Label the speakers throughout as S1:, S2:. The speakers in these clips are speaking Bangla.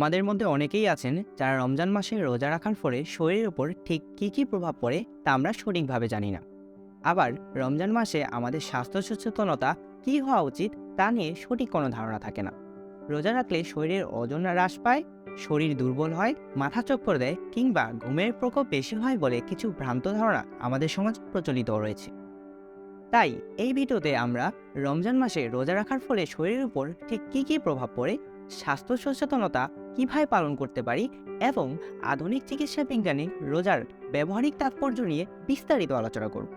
S1: আমাদের মধ্যে অনেকেই আছেন যারা রমজান মাসে রোজা রাখার ফলে শরীরের উপর ঠিক কী কী প্রভাব পড়ে তা আমরা সঠিকভাবে জানি না। আবার রমজান মাসে আমাদের স্বাস্থ্য সচেতনতা কী হওয়া উচিত তা নিয়ে সঠিক কোনো ধারণা থাকে না। রোজা রাখলে শরীরের ওজন হ্রাস পায়, শরীর দুর্বল হয়, মাথা চক্কর দেয় কিংবা ঘুমের প্রকোপ বেশি হয় বলে কিছু ভ্রান্ত ধারণা আমাদের সমাজে প্রচলিত রয়েছে। তাই এই ভিডিওতে আমরা রমজান মাসে রোজা রাখার ফলে শরীরের উপর ঠিক কী কী প্রভাব পড়ে, স্বাস্থ্য সচেতনতা কীভাবে পালন করতে পারি এবং আধুনিক চিকিৎসা বিজ্ঞানে রোজার ব্যবহারিক তাৎপর্য নিয়ে বিস্তারিত আলোচনা করব।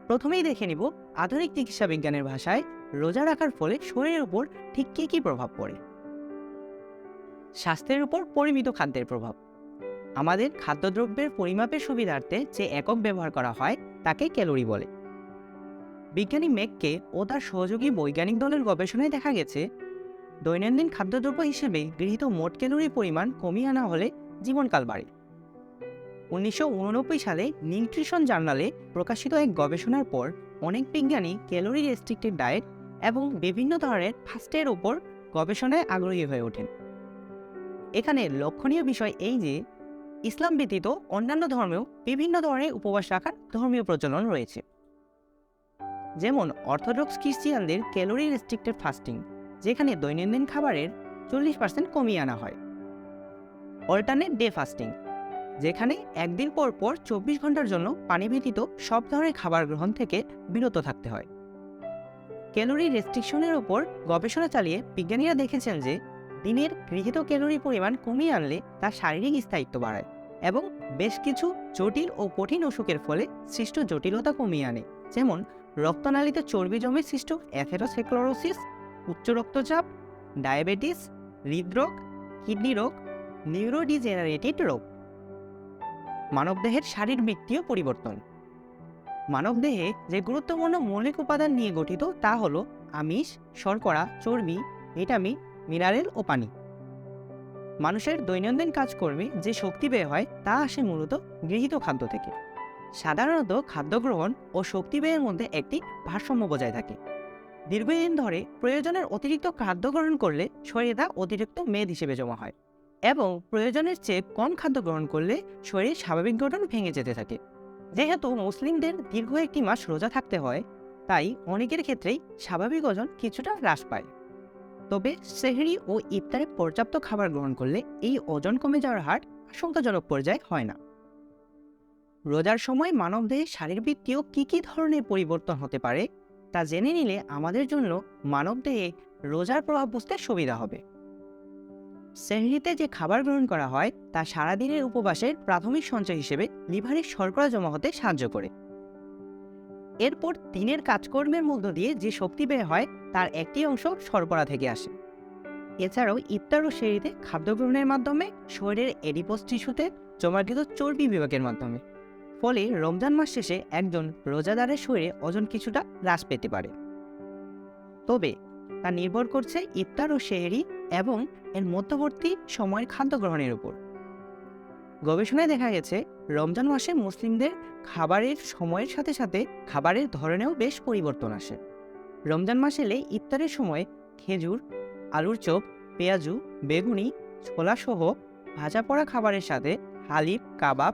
S1: প্রথমেই দেখে নিব আধুনিক চিকিৎসা বিজ্ঞানের ভাষায় রোজা রাখার ফলে শরীরের উপর ঠিক কী কী প্রভাব পড়ে। স্বাস্থ্যের উপর পরিমিত খাদ্যের প্রভাব। আমাদের খাদ্যদ্রব্যের পরিমাপের সুবিধার্থে যে একক ব্যবহার করা হয় তাকে ক্যালোরি বলে। বিজ্ঞানী মেককে ও তার সহযোগী বৈজ্ঞানিক দলের গবেষণায় দেখা গেছে, দৈনন্দিন খাদ্যদ্রব্য হিসেবে গৃহীত মোট ক্যালোরির পরিমাণ কমিয়ে আনা হলে জীবনকাল বাড়ে। 1989 সালে নিউট্রিশন জার্নালে প্রকাশিত এক গবেষণার পর অনেক বিজ্ঞানী ক্যালোরি রেস্ট্রিক্টেড ডায়েট এবং বিভিন্ন ধরনের ফাস্টের উপর গবেষণায় আগ্রহী হয়ে ওঠেন। এখানে লক্ষণীয় বিষয় এই যে ইসলাম ব্যতীত অন্যান্য ধর্মেও বিভিন্ন ধরনের উপবাস রাখার ধর্মীয় প্রচলন রয়েছে। যেমন অর্থোডক্স খ্রিস্টিয়ানদের ক্যালোরি রেস্ট্রিক্টেড ফাস্টিং, যেখানে দৈনন্দিন খাবারের 40% কমিয়ে আনা হয়। অল্টারনেট ডে ফাস্টিং, যেখানে একদিন পর পর 24 ঘন্টার জন্য পানি ব্যতীত সব ধরনের খাবার গ্রহণ থেকে বিরত থাকতে হয়। ক্যালোরি রেস্ট্রিকশনের উপর গবেষণা চালিয়ে বিজ্ঞানীরা দেখেছেন যে দিনের গৃহীত ক্যালোরি পরিমাণ কমিয়ে আনলে তার শারীরিক স্থায়িত্ব বাড়ায় এবং বেশ কিছু জটিল ও কঠিন অসুখের ফলে সৃষ্ট জটিলতা কমিয়ে আনে, যেমন রক্তনালীতে চর্বি জমে সৃষ্ট অ্যাথেরোস্ক্লেরোসিস, উচ্চ রক্তচাপ, ডায়াবেটিস, হৃদরোগ, কিডনি রোগ, নিউরোডিজেনারেটিভ রোগ। মানবদেহের শারীরবৃত্তীয় পরিবর্তন। মানবদেহে যে গুরুত্বপূর্ণ মৌলিক উপাদান নিয়ে গঠিত তা হল আমিষ, শর্করা, চর্বি, ভিটামিন, মিনারেল ও পানি। মানুষের দৈনন্দিন কাজকর্মে যে শক্তি ব্যয় হয় তা আসে মূলত গৃহীত খাদ্য থেকে। সাধারণত খাদ্য গ্রহণ ও শক্তি ব্যয়ের মধ্যে একটি ভারসাম্য বজায় থাকে। দীর্ঘদিন ধরে প্রয়োজনের অতিরিক্ত খাদ্য গ্রহণ করলে শরীরে তা অতিরিক্ত মেদ হিসেবে জমা হয় এবং প্রয়োজনের চেয়ে কম খাদ্য গ্রহণ করলে শরীরের স্বাভাবিক গঠন ভেঙে যেতে থাকে। যেহেতু মুসলিমদের দীর্ঘ একটি মাস রোজা থাকতে হয়, তাই অনেকের ক্ষেত্রেই স্বাভাবিক ওজন কিছুটা হ্রাস পায়। তবে সেহরি ও ইফতারে পর্যাপ্ত খাবার গ্রহণ করলে এই ওজন কমে যাওয়ার হার আশঙ্কাজনক পর্যায়ে হয় না। রোজার সময় মানবদেহে শারীরবৃত্তীয় কী কী ধরনের পরিবর্তন হতে পারে তা জেনে নিলে আমাদের জন্য মানবদেহে রোজার প্রভাব বুঝতে সুবিধা হবে। সেহরিতে যে খাবার গ্রহণ করা হয় তা সারাদিনের উপবাসের প্রাথমিক সঞ্চয় হিসেবে লিভারে শর্করা জমা হতে সাহায্য করে। এরপর দিনের কাজকর্মের মধ্য দিয়ে যে শক্তি ব্যয় হয় তার একটি অংশ শর্করা থেকে আসে। এছাড়াও ইফতার ও সেহরিতে খাদ্য গ্রহণের মাধ্যমে শরীরের এডিপোস টিস্যুতে জমাকৃত চর্বি বিভাগের মাধ্যমে, ফলে রমজান মাস শেষে একজন রোজাদারের শরীরে ওজন কিছুটা হ্রাস পেতে পারে। তবে তা নির্ভর করছে ইফতার ও সেহরি এবং এর মধ্যবর্তী সময়ের খাদ্য গ্রহণের উপর। গবেষণায় দেখা গেছে রমজান মাসে মুসলিমদের খাবারের সময়ের সাথে সাথে খাবারের ধরনেও বেশ পরিবর্তন আসে। রমজান মাস এলে ইফতারের সময় খেজুর, আলুর চপ, পেঁয়াজু, বেগুনি, ছোলা সহ ভাজা পোড়া খাবারের সাথে হালিব, কাবাব,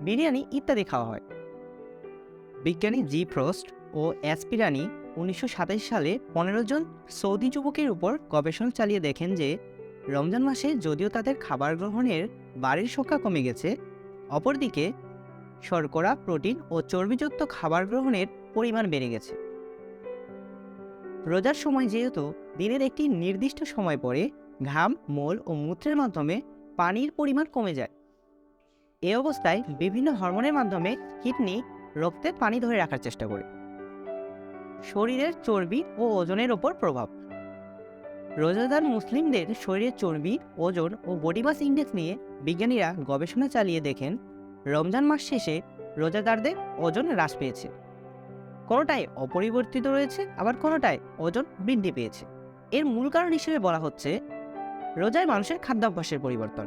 S1: বিরিয়ানি ইত্যাদি খাওয়া হয়। বিজ্ঞানী জি ফ্রস্ট ও অ্যাসপিরানি 1927 সালে 15 জন সৌদি যুবকের উপর গবেষণা চালিয়ে দেখেন যে রমজান মাসে যদিও তাদের খাবার গ্রহণের বারের সংখ্যা কমে গেছে, অপরদিকে শর্করা, প্রোটিন ও চর্বিযুক্ত খাবার গ্রহণের পরিমাণ বেড়ে গেছে। রোজার সময় যেহেতু দিনের একটি নির্দিষ্ট সময় পরে ঘাম, মল ও মূত্রের মাধ্যমে পানির পরিমাণ কমে যায়। এ অবস্থায় বিভিন্ন হরমোনের মাধ্যমে কিডনি রক্তে পানি ধরে রাখার চেষ্টা করে। শরীরের চর্বি ও ওজনের ওপর প্রভাব। রোজাদার মুসলিমদের শরীরের চর্বি, ওজন ও বডি মাস ইন্ডেক্স নিয়ে বিজ্ঞানীরা গবেষণা চালিয়ে দেখেন রমজান মাস শেষে রোজাদারদের ওজন হ্রাস পেয়েছে। কোনোটায় অপরিবর্তিত রয়েছে, আবার কোনোটায় ওজন বৃদ্ধি পেয়েছে। এর মূল কারণ হিসেবে বলা হচ্ছে রোজায় মানুষের খাদ্যাভ্যাসের পরিবর্তন।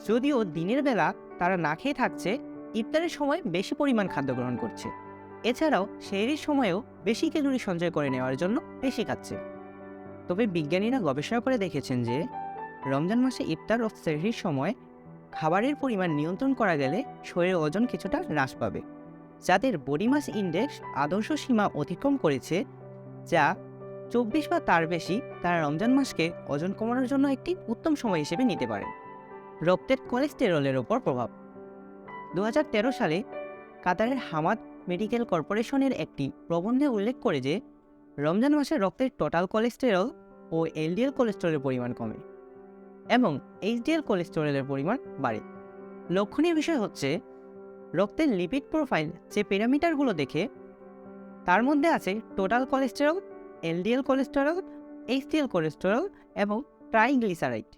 S1: যদিও দিনের বেলা তারা না খেয়ে থাকছে, ইফতারের সময় বেশি পরিমাণ খাদ্য গ্রহণ করছে। এছাড়াও সেহরির সময়েও বেশি ক্যালোরি সঞ্চয় করে নেওয়ার জন্য বেশি খাচ্ছে। তবে বিজ্ঞানীরা গবেষণা করে দেখেছেন যে রমজান মাসে ইফতার ও সেহরির সময় খাবারের পরিমাণ নিয়ন্ত্রণ করা গেলে শরীরের ওজন কিছুটা হ্রাস পাবে। যাদের বডি মাস ইন্ডেক্স আদর্শ সীমা অতিক্রম করেছে, যা 24 বা তার বেশি, তারা রমজান মাসকে ওজন কমানোর জন্য একটি উত্তম সময় হিসেবে নিতে পারেন। রক্তের কোলেস্টেরলের ওপর প্রভাব। 2013 সালে কাতারের হামাদ মেডিকেল কর্পোরেশনের একটি প্রবন্ধে উল্লেখ করে যে রমজান মাসে রক্তের টোটাল কোলেস্টেরল ও এলডিএল কোলেস্টেরলের পরিমাণ কমে এবং এইচডিএল কোলেস্টেরলের পরিমাণ বাড়ে। লক্ষণীয় বিষয় হচ্ছে রক্তের লিপিড প্রোফাইল যে প্যারামিটারগুলো দেখে তার মধ্যে আছে total cholesterol, LDL cholesterol, HDL cholesterol এবং ট্রাইগ্লিসারাইড।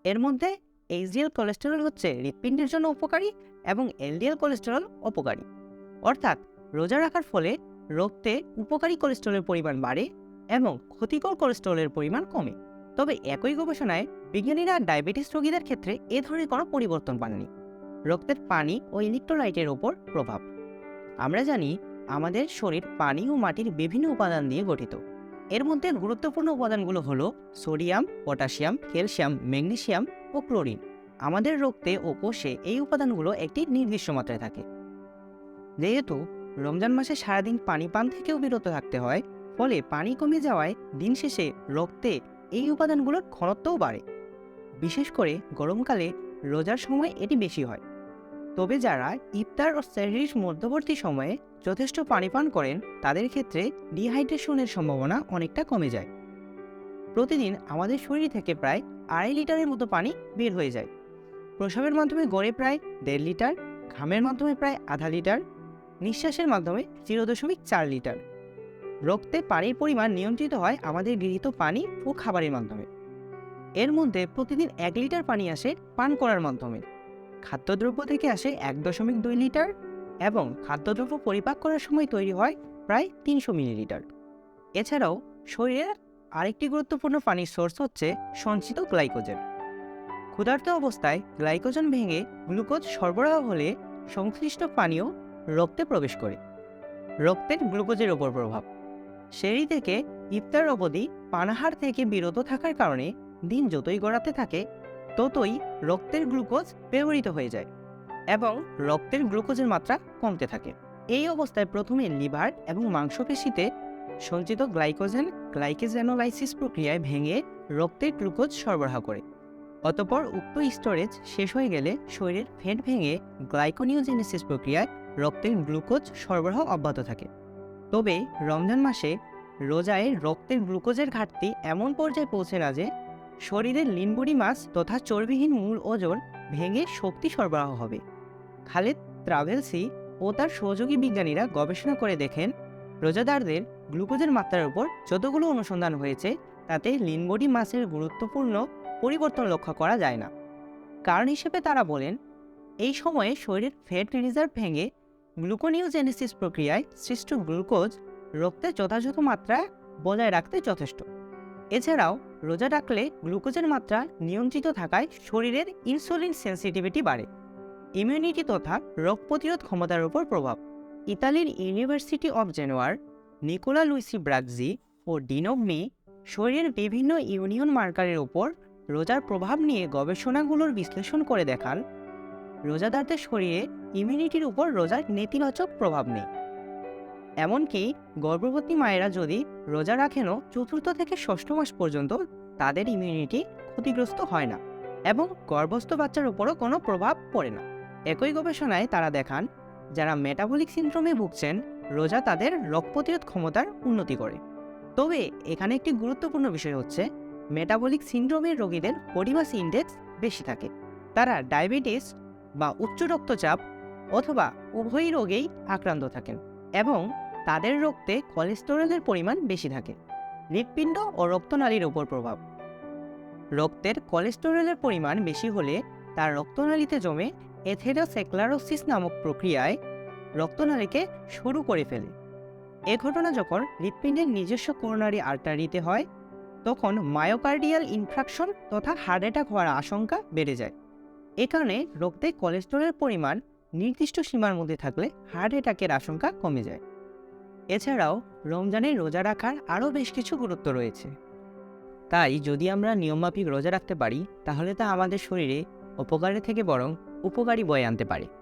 S1: এর মধ্যে এইচডিএল কোলেস্টেরল হচ্ছে হৃৎপিণ্ডের জন্য উপকারী এবং এলডিএল কোলেস্টেরল অপকারী। অর্থাৎ রোজা রাখার ফলে রক্তে উপকারী কোলেস্টেরলের পরিমাণ বাড়ে এবং ক্ষতিকর কোলেস্টেরলের পরিমাণ কমে। তবে একই গবেষণায় বিজ্ঞানীরা ডায়াবেটিস রোগীদের ক্ষেত্রে এ ধরনের কোনো পরিবর্তন পাননি। রক্তের পানি ও ইলেকট্রোলাইটের ওপর প্রভাব। আমরা জানি আমাদের শরীর পানি ও মাটির বিভিন্ন উপাদান দিয়ে গঠিত। এর মধ্যে গুরুত্বপূর্ণ উপাদানগুলো হলো সোডিয়াম, পটাশিয়াম, ক্যালসিয়াম, ম্যাগনেসিয়াম ও ক্লোরিন। আমাদের রক্তে ও কোষে এই উপাদানগুলো একটি নির্দিষ্ট মাত্রায় থাকে। যেহেতু রমজান মাসে সারাদিন পানি পান থেকেও বিরত থাকতে হয়, ফলে পানি কমে যাওয়ায় দিন শেষে রক্তে এই উপাদানগুলোর ঘনত্বও বাড়ে। বিশেষ করে গরমকালে রোজার সময় এটি বেশি হয়। তবে যারা ইফতার ও সেহরির মধ্যবর্তী সময়ে যথেষ্ট পানি পান করেন, তাদের ক্ষেত্রে ডিহাইড্রেশনের সম্ভাবনা অনেকটা কমে যায়। প্রতিদিন আমাদের শরীর থেকে প্রায় 2.5 লিটারের মতো পানি বের হয়ে যায়। প্রস্রাবের মাধ্যমে গড়ে প্রায় 1.5 লিটার, ঘামের মাধ্যমে প্রায় 0.5 লিটার, নিঃশ্বাসের মাধ্যমে 0.4 লিটার। রক্তে পানির পরিমাণ নিয়ন্ত্রিত হয় আমাদের গৃহীত পানি ও খাবারের মাধ্যমে। এর মধ্যে প্রতিদিন 1 লিটার পানি আসে পান করার মাধ্যমে। খাদ্যদ্রব্য থেকে আসে 1.2 লিটার এবং খাদ্যদ্রব্য পরিপাক করার সময় তৈরি হয় প্রায় 300 মিলিলিটার। এছাড়াও শরীরের আরেকটি গুরুত্বপূর্ণ পানির সোর্স হচ্ছে সঞ্চিত গ্লাইকোজেন। ক্ষুধার্ত অবস্থায় গ্লাইকোজেন ভেঙে গ্লুকোজ সরবরাহ হলে সংশ্লিষ্ট পানীয় রক্তে প্রবেশ করে। রক্তের গ্লুকোজের ওপর প্রভাব। সেহরি থেকে ইফতার অবধি পানাহার থেকে বিরত থাকার কারণে দিন যতই গড়াতে থাকে, ততই রক্তের গ্লুকোজ ব্যবহৃত হয়ে যায় এবং রক্তের গ্লুকোজের মাত্রা কমতে থাকে। এই অবস্থায় প্রথমে লিভার এবং মাংসপেশিতে সঞ্চিত গ্লাইকোজেন গ্লাইকেজেনোলাইসিস প্রক্রিয়ায় ভেঙে রক্তের গ্লুকোজ সরবরাহ করে। অতঃপর উক্ত স্টোরেজ শেষ হয়ে গেলে শরীরের ফ্যাট ভেঙে গ্লাইকোনিওজেনেসিস প্রক্রিয়ায় রক্তের গ্লুকোজ সরবরাহ অব্যাহত থাকে। তবে রমজান মাসে রোজায় রক্তের গ্লুকোজের ঘাটতি এমন পর্যায়ে পৌঁছে না যে শরীরের লিন বডি মাস তথা চর্বিহীন মূল ওজন ভেঙে শক্তি সরবরাহ হবে। খালেদ ট্রাভেলসি ও তার সহযোগী বিজ্ঞানীরা গবেষণা করে দেখেন, রোজাদারদের গ্লুকোজের মাত্রার উপর যতগুলো অনুসন্ধান হয়েছে, তাতে লিন বডি মাসের গুরুত্বপূর্ণ পরিবর্তন লক্ষ্য করা যায় না। কারণ হিসেবে তারা বলেন, এই সময়ে শরীরের ফ্যাট রিজার্ভ ভেঙে গ্লুকোনিওজেনেসিস প্রক্রিয়ায় সৃষ্ট গ্লুকোজ রক্তে যথাযথ মাত্রায় বজায় রাখতে যথেষ্ট। এছাড়াও রোজা রাখলে গ্লুকোজের মাত্রা নিয়ন্ত্রিত থাকায় শরীরের ইনসুলিন সেন্সিটিভিটি বাড়ে। ইমিউনিটি তথা রোগ প্রতিরোধ ক্ষমতার উপর প্রভাব। ইতালির ইউনিভার্সিটি অব জেনোয়ার নিকোলা লুইসি ব্রাগজি ও ডিনোভমি শরীরের বিভিন্ন ইউনিয়ন মার্কারের উপর রোজার প্রভাব নিয়ে গবেষণাগুলোর বিশ্লেষণ করে দেখান, রোজাদারদের শরীরে ইমিউনিটির উপর রোজার নেতিবাচক প্রভাব নেই। এমনকি গর্ভবতী মায়েরা যদি রোজা রাখেনও 4র্থ থেকে 6ষ্ঠ মাস পর্যন্ত তাদের ইমিউনিটি ক্ষতিগ্রস্ত হয় না এবং গর্ভস্থ বাচ্চার উপরও কোনো প্রভাব পড়ে না। একই গবেষণায় তারা দেখান, যারা মেটাবলিক সিনড্রোমে ভুগছেন, রোজা তাদের রোগ প্রতিরোধ ক্ষমতার উন্নতি করে। তবে এখানে একটি গুরুত্বপূর্ণ বিষয় হচ্ছে, মেটাবলিক সিনড্রোমের রোগীদের বডি মাস ইন্ডেক্স বেশি থাকে। তারা ডায়াবেটিস বা উচ্চ রক্তচাপ অথবা উভয় রোগেই আক্রান্ত থাকেন এবং তাদের রক্তে কোলেস্টেরলের পরিমাণ বেশি থাকে। হৃৎপিণ্ড ও রক্তনালীর উপর প্রভাব। রক্তের কোলেস্টেরলের পরিমাণ বেশি হলে তার রক্তনালীতে জমে এথেরোস্ক্লেরোসিস নামক প্রক্রিয়ায় রক্তনালীকে সরু করে ফেলে। এ ঘটনা যখন হৃৎপিণ্ডের নিজস্ব করোনারি আর্টারিতে হয়, তখন মায়োকার্ডিয়াল ইনফ্রাকশন তথা হার্ট অ্যাটাক হওয়ার আশঙ্কা বেড়ে যায়। এ কারণে রক্তে কোলেস্টেরলের পরিমাণ নির্দিষ্ট সীমার মধ্যে থাকলে হার্ট অ্যাটাকের আশঙ্কা কমে যায়। এছাড়াও রমজানে রোজা রাখার আরও বেশ কিছু গুরুত্ব রয়েছে। তাই যদি আমরা নিয়মমাফিক রোজা রাখতে পারি তাহলে তা আমাদের শরীরে অপকারের থেকে বরং উপকারী বয়ে আনতে পারে।